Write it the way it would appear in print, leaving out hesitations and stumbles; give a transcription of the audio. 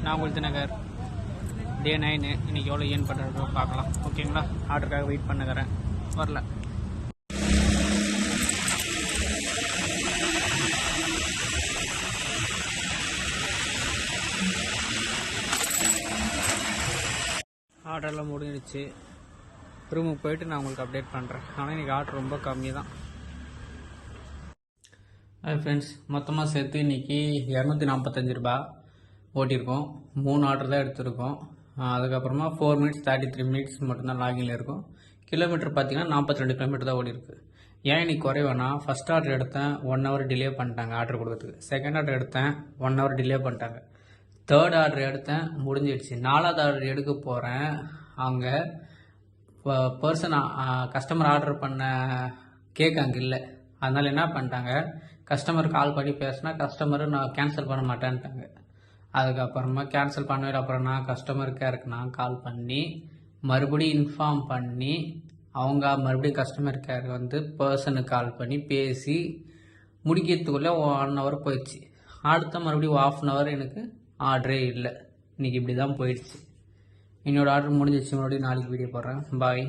நான் உங்களுக்கு நகர் டே 9 இன்றைக்கி எவ்வளோ ஏன் பண்ணுறதோ பார்க்கலாம். ஓகேங்களா? ஆர்டருக்காக வெயிட் பண்ணுகிறேன், வரல. ஆர்டரெல்லாம் முடிஞ்சிடுச்சு. ரூமுக்கு போயிட்டு நான் உங்களுக்கு அப்டேட் பண்ணுறேன். ஆனால் இன்றைக்கி ஆர்டர் ரொம்ப கம்மி தான். ஹாய் ஃப்ரெண்ட்ஸ், மொத்தமாக சேர்த்து இன்றைக்கி 245 ரூபா ஓட்டியிருக்கோம். 3 ஆர்டர் தான் எடுத்திருக்கோம். அதுக்கப்புறமா 4 மினிட்ஸ் 33 மினிட்ஸ் மட்டும்தான் லாகின்ல இருக்கும். கிலோமீட்டர் பார்த்தீங்கன்னா 42 கிலோமீட்டர் தான் ஓடி இருக்கு. ஏன் இன்னைக்கு குறைவேனா, ஃபஸ்ட் ஆர்டர் எடுத்தேன் 1 ஹவர் டிலே பண்ணிட்டாங்க ஆர்டர் கொடுக்கறதுக்கு. செகண்ட் ஆர்டர் எடுத்தேன் 1 ஹவர் டிலே பண்ணிட்டாங்க. தேர்ட் ஆர்டர் எடுத்தேன், முடிஞ்சிடுச்சு. 4வது ஆர்டர் எடுக்க போகிறேன். அவங்க கஸ்டமர் ஆர்டர் பண்ண கேக் அங்கே இல்லை. அதனால் என்ன பண்ணிட்டாங்க, கஸ்டமர் கால் பண்ணி பேசினா கஸ்டமர் நான் கேன்சல் பண்ண மாட்டேன்ட்டாங்க. அதுக்கப்புறமா கேன்சல் பண்ணவே அப்புறம் நான் கஸ்டமர் கேருக்கு நான் கால் பண்ணி மறுபடியும் இன்ஃபார்ம் பண்ணி அவங்க மறுபடியும் கஸ்டமர் கேருக்கு வந்து பர்சனுக்கு கால் பண்ணி பேசி முடிக்கிறதுக்குள்ளே 1 ஹவர் போயிடுச்சு. அடுத்த மறுபடியும் 1/2 ஹவர் எனக்கு ஆர்டரே இல்லை. இன்றைக்கி இப்படி தான் போயிடுச்சு. என்னோடய ஆர்டர் முடிஞ்சிடுச்சு. மறுபடியும் நாளைக்கு வீடியோ போடுறேன். பாய்.